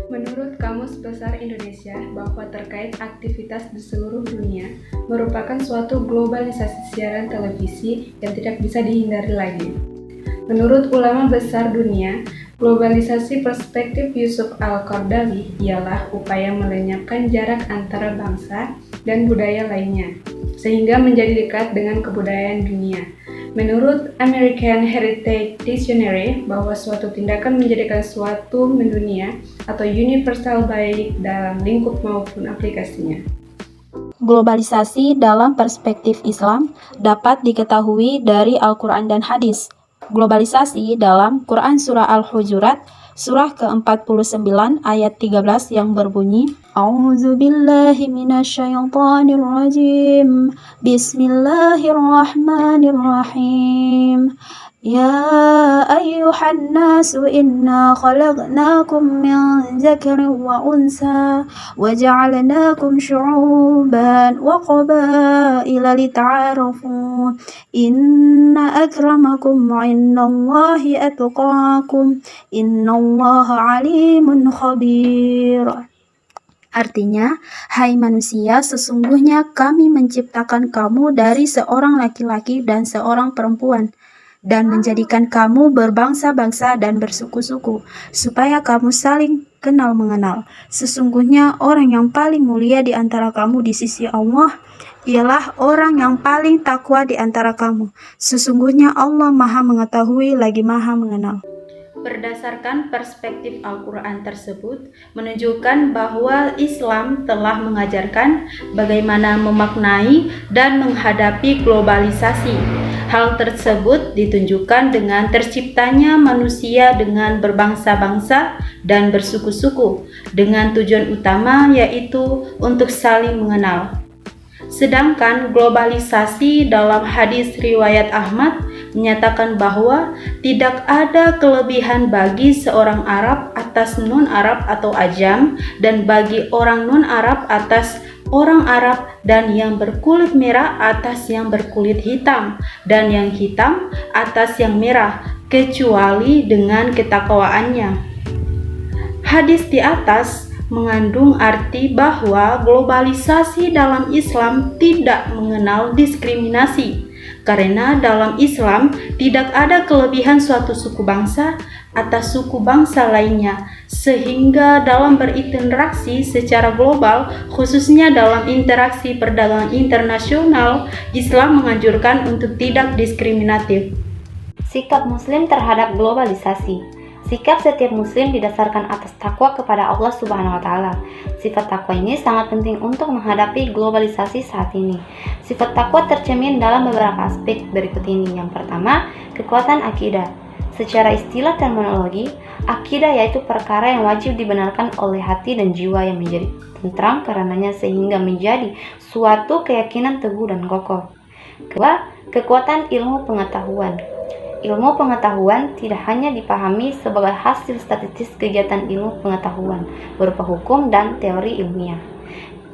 Menurut Kamus Besar Indonesia, bahwa terkait aktivitas di seluruh dunia merupakan suatu globalisasi siaran televisi yang tidak bisa dihindari lagi. Menurut ulama besar dunia, globalisasi perspektif Yusuf Al-Qaradawi ialah upaya melenyapkan jarak antara bangsa dan budaya lainnya, sehingga menjadi dekat dengan kebudayaan dunia. Menurut American Heritage Dictionary, bahwa suatu tindakan menjadikan suatu mendunia atau universal baik dalam lingkup maupun aplikasinya. Globalisasi dalam perspektif Islam dapat diketahui dari Al-Quran dan hadis. Globalisasi dalam Quran Surah Al-Hujurat, surah ke-49 ayat 13 yang berbunyi, A'udzu billahi minasyaitonir rajim. Bismillahirrahmanirrahim. Ya ayyuhan nasu inna khalaqnakum min dzakarin wa unsa wa ja'alnakum syu'uban wa qabaila lita'arafu. Inna akramakum 'indallahi atqakum. Innallaha 'alimun khabir. Artinya, hai manusia, sesungguhnya kami menciptakan kamu dari seorang laki-laki dan seorang perempuan, dan menjadikan kamu berbangsa-bangsa dan bersuku-suku, supaya kamu saling kenal mengenal. Sesungguhnya orang yang paling mulia di antara kamu di sisi Allah ialah orang yang paling takwa di antara kamu. Sesungguhnya Allah Maha Mengetahui lagi Maha Mengenal. Berdasarkan perspektif Al-Quran tersebut, menunjukkan bahwa Islam telah mengajarkan bagaimana memaknai dan menghadapi globalisasi. Hal tersebut ditunjukkan dengan terciptanya manusia dengan berbangsa-bangsa dan bersuku-suku, dengan tujuan utama yaitu untuk saling mengenal. Sedangkan globalisasi dalam hadis riwayat Ahmad menyatakan bahwa tidak ada kelebihan bagi seorang Arab atas non-Arab atau ajam, dan bagi orang non-Arab atas orang Arab, dan yang berkulit merah atas yang berkulit hitam, dan yang hitam atas yang merah, kecuali dengan ketakwaannya. Hadis di atas mengandung arti bahwa globalisasi dalam Islam tidak mengenal diskriminasi, karena dalam Islam tidak ada kelebihan suatu suku bangsa atas suku bangsa lainnya, sehingga dalam berinteraksi secara global, khususnya dalam interaksi perdagangan internasional, Islam menganjurkan untuk tidak diskriminatif. Sikap Muslim terhadap globalisasi. Sikap setiap Muslim didasarkan atas takwa kepada Allah Subhanahu wa Ta'ala. Sifat takwa ini sangat penting untuk menghadapi globalisasi saat ini. Sifat takwa tercermin dalam beberapa aspek berikut ini. Yang pertama, kekuatan akidah. Secara istilah terminologi, akidah yaitu perkara yang wajib dibenarkan oleh hati dan jiwa yang menjadi tentram karenanya sehingga menjadi suatu keyakinan teguh dan kokoh. Kedua, kekuatan ilmu pengetahuan. Ilmu pengetahuan tidak hanya dipahami sebagai hasil statistik kegiatan ilmu pengetahuan berupa hukum dan teori ilmiah.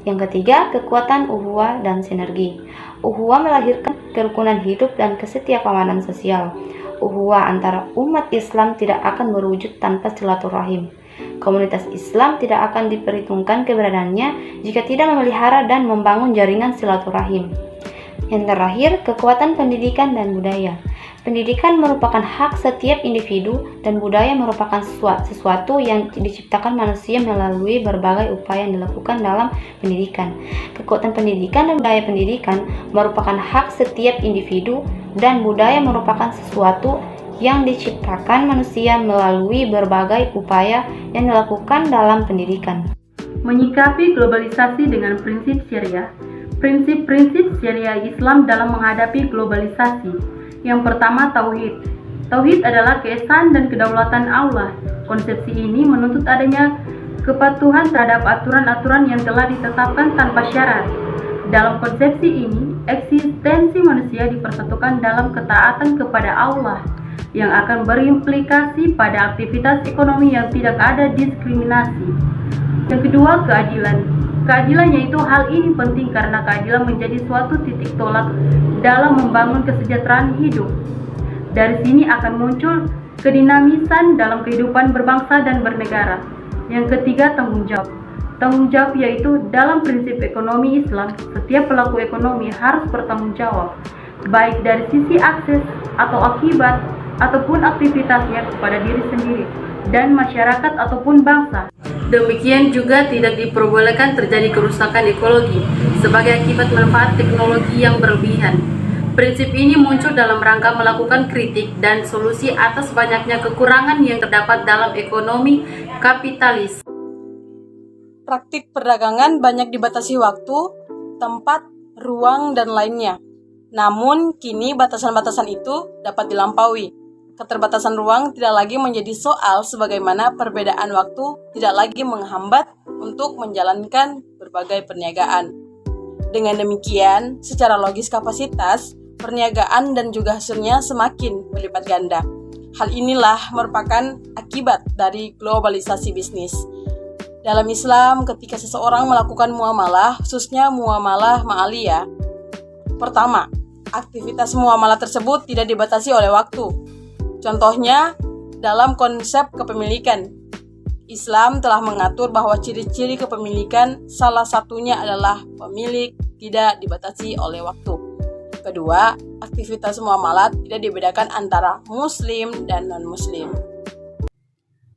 Yang ketiga, kekuatan ukhuwah dan sinergi. Ukhuwah melahirkan kerukunan hidup dan kesetiakawanan sosial. Ukhuwah antara umat Islam tidak akan berwujud tanpa silaturahim. Komunitas Islam tidak akan diperhitungkan keberadaannya jika tidak memelihara dan membangun jaringan silaturahim. Yang terakhir, kekuatan pendidikan dan budaya. Pendidikan merupakan hak setiap individu dan budaya merupakan sesuatu yang diciptakan manusia melalui berbagai upaya yang dilakukan dalam pendidikan. Kekuatan pendidikan dan budaya pendidikan merupakan hak setiap individu dan budaya merupakan sesuatu yang diciptakan manusia melalui berbagai upaya yang dilakukan dalam pendidikan. Menyikapi globalisasi dengan prinsip syariah. Prinsip-prinsip syariah Islam dalam menghadapi globalisasi. Yang pertama, tauhid. Tauhid adalah keesaan dan kedaulatan Allah. Konsepsi ini menuntut adanya kepatuhan terhadap aturan-aturan yang telah ditetapkan tanpa syarat. Dalam konsepsi ini, eksistensi manusia dipersatukan dalam ketaatan kepada Allah yang akan berimplikasi pada aktivitas ekonomi yang tidak ada diskriminasi. Yang kedua, keadilan. Keadilan yaitu hal ini penting karena keadilan menjadi suatu titik tolak dalam membangun kesejahteraan hidup. Dari sini akan muncul kedinamisan dalam kehidupan berbangsa dan bernegara. Yang ketiga, tanggung jawab. Tanggung jawab yaitu dalam prinsip ekonomi Islam, setiap pelaku ekonomi harus bertanggung jawab, baik dari sisi akses atau akibat ataupun aktivitasnya kepada diri sendiri dan masyarakat ataupun bangsa. Demikian juga tidak diperbolehkan terjadi kerusakan ekologi sebagai akibat manfaat teknologi yang berlebihan. Prinsip ini muncul dalam rangka melakukan kritik dan solusi atas banyaknya kekurangan yang terdapat dalam ekonomi kapitalis. Praktik perdagangan banyak dibatasi waktu, tempat, ruang, dan lainnya. Namun, kini batasan-batasan itu dapat dilampaui. Keterbatasan ruang tidak lagi menjadi soal sebagaimana perbedaan waktu tidak lagi menghambat untuk menjalankan berbagai perniagaan. Dengan demikian, secara logis kapasitas, perniagaan dan juga hasilnya semakin berlipat ganda. Hal inilah merupakan akibat dari globalisasi bisnis. Dalam Islam, ketika seseorang melakukan muamalah, khususnya muamalah ma'aliyah, pertama, aktivitas muamalah tersebut tidak dibatasi oleh waktu. Contohnya, dalam konsep kepemilikan, Islam telah mengatur bahwa ciri-ciri kepemilikan salah satunya adalah pemilik tidak dibatasi oleh waktu. Kedua, aktivitas muamalat tidak dibedakan antara muslim dan non-muslim.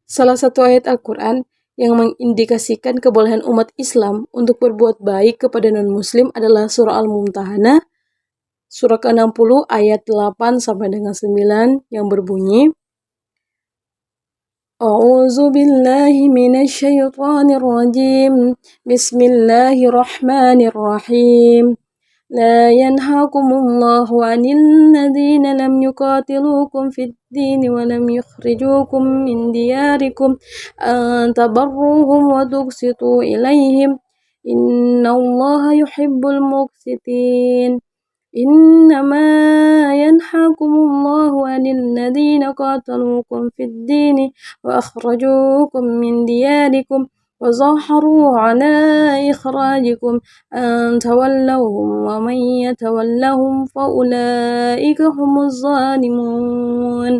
Salah satu ayat Al-Quran yang mengindikasikan kebolehan umat Islam untuk berbuat baik kepada non-muslim adalah surah Al-Mumtahanah, surah ke-60 ayat 8 sampai dengan 9 yang berbunyi, A'udzu billahi minasyaitonir rajim. Bismillahirrahmanirrahim. لا ينهاكم الله عن الذين لم يقاتلوكم في الدين ولم يخرجوكم من دياركم أن تبروهم وتقسطوا إليهم إن الله يحب المقسطين إنما ينهاكم الله عن الذين قاتلوكم في الدين وأخرجوكم من دياركم وظاهروا على إخراجكم أن تولوهم ومن يتولهم فأولئك هم الظالمون.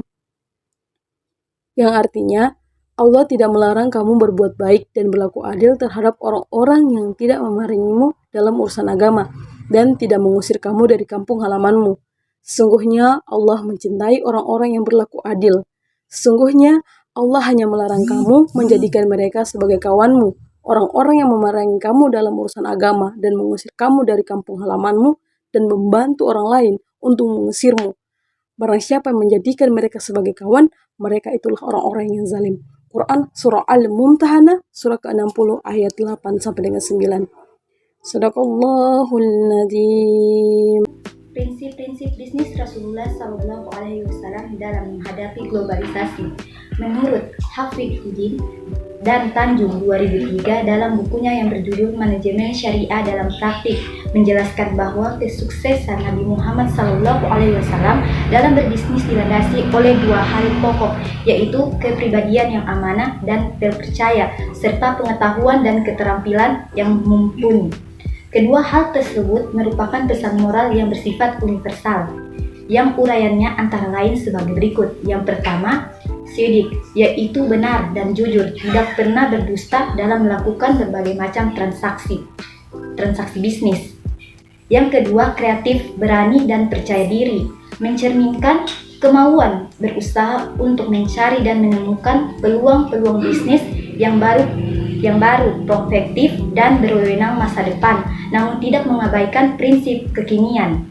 Yang artinya, Allah tidak melarang kamu berbuat baik dan berlaku adil terhadap orang-orang yang tidak memerangimu dalam urusan agama dan tidak mengusir kamu dari kampung halamanmu. Sesungguhnya Allah mencintai orang-orang yang berlaku adil. Sesungguhnya Allah hanya melarang kamu menjadikan mereka sebagai kawanmu, orang-orang yang memerangi kamu dalam urusan agama dan mengusir kamu dari kampung halamanmu dan membantu orang lain untuk mengusirmu. Barang siapa yang menjadikan mereka sebagai kawan, mereka itulah orang-orang yang zalim. Quran surah Al-Mumtahanah surah ke-60 ayat 8 sampai dengan 9. Sadaqallahul Nadzim. Prinsip-prinsip bisnis Rasulullah SAW dalam menghadapi globalisasi. Menurut Hafidhuddin dan Tanjung 2003 dalam bukunya yang berjudul Manajemen Syariah dalam Praktik, menjelaskan bahwa kesuksesan Nabi Muhammad SAW dalam berbisnis dilandasi oleh dua hal pokok, yaitu kepribadian yang amanah dan terpercaya, serta pengetahuan dan keterampilan yang mumpuni. Kedua hal tersebut merupakan pesan moral yang bersifat universal, yang uraiannya antara lain sebagai berikut. Yang pertama, sidik, yaitu benar dan jujur, tidak pernah berdusta dalam melakukan berbagai macam transaksi bisnis. Yang kedua, kreatif, berani dan percaya diri, mencerminkan kemauan berusaha untuk mencari dan menemukan peluang-peluang bisnis yang baru, prospektif dan berwenang masa depan, namun tidak mengabaikan prinsip kekinian.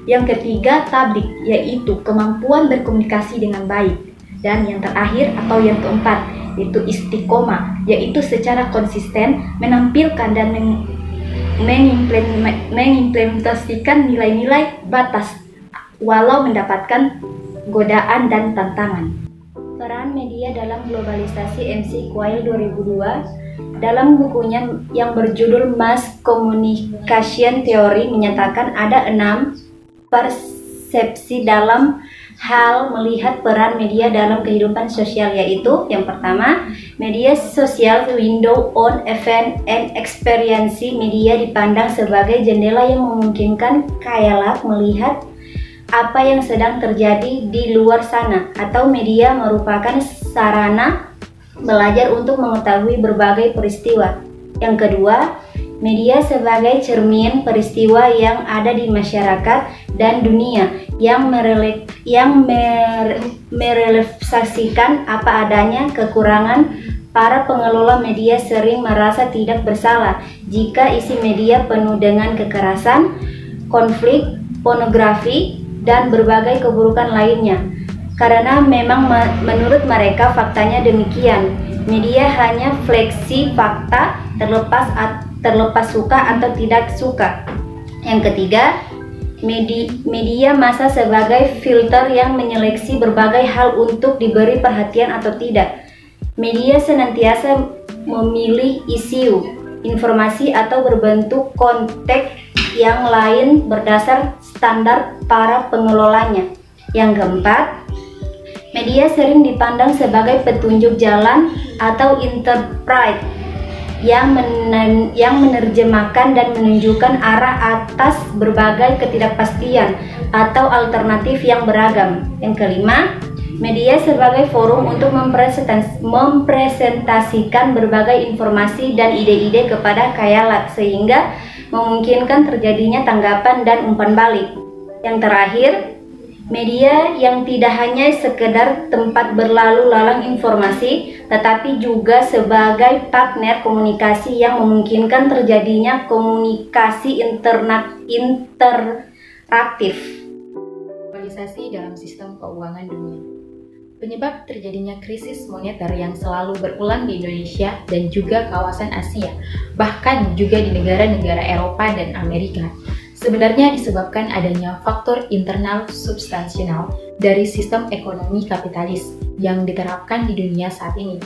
Yang ketiga, tablik, yaitu kemampuan berkomunikasi dengan baik. Dan yang terakhir atau yang keempat, yaitu istiqomah, yaitu secara konsisten menampilkan dan mengimplementasikan nilai-nilai batas walau mendapatkan godaan dan tantangan. Peran media dalam globalisasi MC Quayle 2002 dalam bukunya yang berjudul Mass Communication Theory menyatakan ada 6 persepsi dalam hal melihat peran media dalam kehidupan sosial, yaitu yang pertama, media sosial window on event and experience. Media dipandang sebagai jendela yang memungkinkan khayalak melihat apa yang sedang terjadi di luar sana, atau media merupakan sarana belajar untuk mengetahui berbagai peristiwa. Yang kedua, media sebagai cermin peristiwa yang ada di masyarakat dan dunia yang merefleksikan apa adanya. Kekurangan para pengelola media sering merasa tidak bersalah jika isi media penuh dengan kekerasan, konflik, pornografi, dan berbagai keburukan lainnya. Karena memang menurut mereka faktanya demikian. Media hanya fleksi fakta terlepas suka atau tidak suka. Yang ketiga, media massa sebagai filter yang menyeleksi berbagai hal untuk diberi perhatian atau tidak. Media senantiasa memilih isu, informasi atau berbentuk konteks yang lain berdasar standar para pengelolanya. Yang keempat, media sering dipandang sebagai petunjuk jalan atau interpret yang menerjemahkan dan menunjukkan arah atas berbagai ketidakpastian atau alternatif yang beragam. Yang kelima, media sebagai forum untuk mempresentasikan berbagai informasi dan ide-ide kepada khayalak sehingga memungkinkan terjadinya tanggapan dan umpan balik. Yang terakhir, media yang tidak hanya sekedar tempat berlalu lalang informasi, tetapi juga sebagai partner komunikasi yang memungkinkan terjadinya komunikasi interaktif. Globalisasi dalam sistem keuangan dunia. Penyebab terjadinya krisis moneter yang selalu berulang di Indonesia dan juga kawasan Asia, bahkan juga di negara-negara Eropa dan Amerika, sebenarnya disebabkan adanya faktor internal substansial dari sistem ekonomi kapitalis yang diterapkan di dunia saat ini.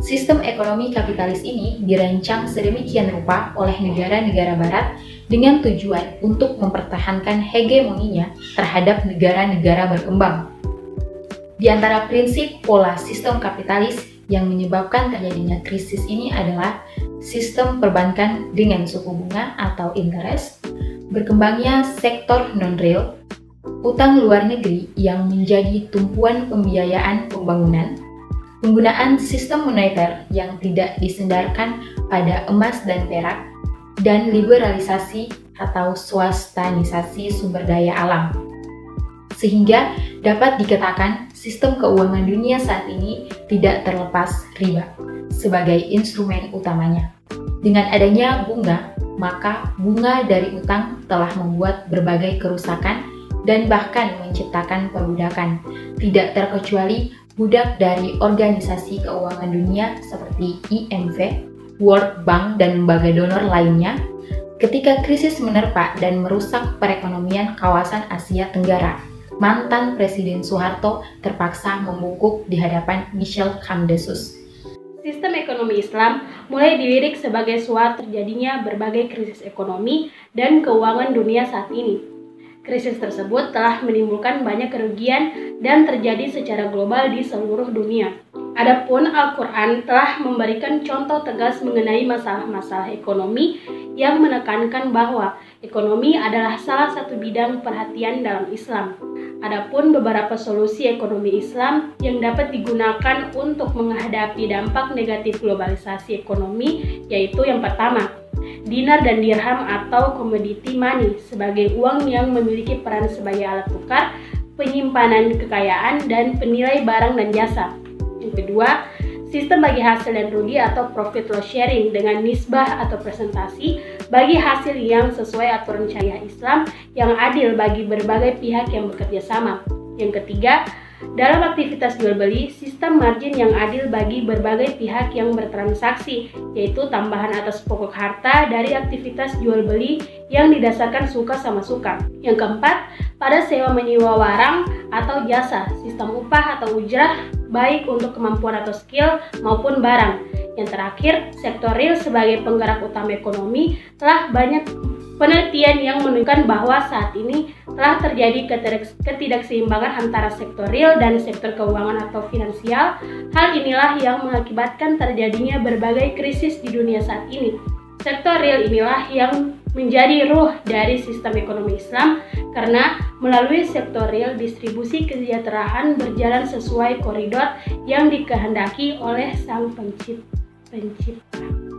Sistem ekonomi kapitalis ini dirancang sedemikian rupa oleh negara-negara barat dengan tujuan untuk mempertahankan hegemoninya terhadap negara-negara berkembang. Di antara prinsip pola sistem kapitalis yang menyebabkan terjadinya krisis ini adalah sistem perbankan dengan suku bunga atau interest, berkembangnya sektor non-real, utang luar negeri yang menjadi tumpuan pembiayaan pembangunan, penggunaan sistem moneter yang tidak disandarkan pada emas dan perak, dan liberalisasi atau swastanisasi sumber daya alam. Sehingga dapat dikatakan sistem keuangan dunia saat ini tidak terlepas riba sebagai instrumen utamanya. Dengan adanya bunga, maka bunga dari utang telah membuat berbagai kerusakan dan bahkan menciptakan perbudakan, tidak terkecuali budak dari organisasi keuangan dunia seperti IMF, World Bank, dan lembaga donor lainnya. Ketika krisis menerpa dan merusak perekonomian kawasan Asia Tenggara, mantan Presiden Soeharto terpaksa membungkuk di hadapan Michel Camdesus. Sistem ekonomi Islam mulai dilirik sebagai suatu terjadinya berbagai krisis ekonomi dan keuangan dunia saat ini. Krisis tersebut telah menimbulkan banyak kerugian dan terjadi secara global di seluruh dunia. Adapun Al-Quran telah memberikan contoh tegas mengenai masalah-masalah ekonomi yang menekankan bahwa ekonomi adalah salah satu bidang perhatian dalam Islam. Adapun beberapa solusi ekonomi Islam yang dapat digunakan untuk menghadapi dampak negatif globalisasi ekonomi, yaitu yang pertama, dinar dan dirham atau commodity money sebagai uang yang memiliki peran sebagai alat tukar, penyimpanan kekayaan, dan penilai barang dan jasa. Yang kedua, sistem bagi hasil dan rugi atau profit loss sharing dengan nisbah atau presentasi bagi hasil yang sesuai aturan syariah Islam yang adil bagi berbagai pihak yang bekerja sama. Yang ketiga, dalam aktivitas jual beli, sistem margin yang adil bagi berbagai pihak yang bertransaksi, yaitu tambahan atas pokok harta dari aktivitas jual beli yang didasarkan suka sama suka. Yang keempat, pada sewa menyewa barang atau jasa, sistem upah atau ujrah baik untuk kemampuan atau skill maupun barang. Yang terakhir, sektor real sebagai penggerak utama ekonomi telah banyak penelitian yang menunjukkan bahwa saat ini telah terjadi ketidakseimbangan antara sektor real dan sektor keuangan atau finansial. Hal inilah yang mengakibatkan terjadinya berbagai krisis di dunia saat ini. Sektor real inilah yang menjadi ruh dari sistem ekonomi Islam karena melalui sektor real distribusi kesejahteraan berjalan sesuai koridor yang dikehendaki oleh Sang Pencipta.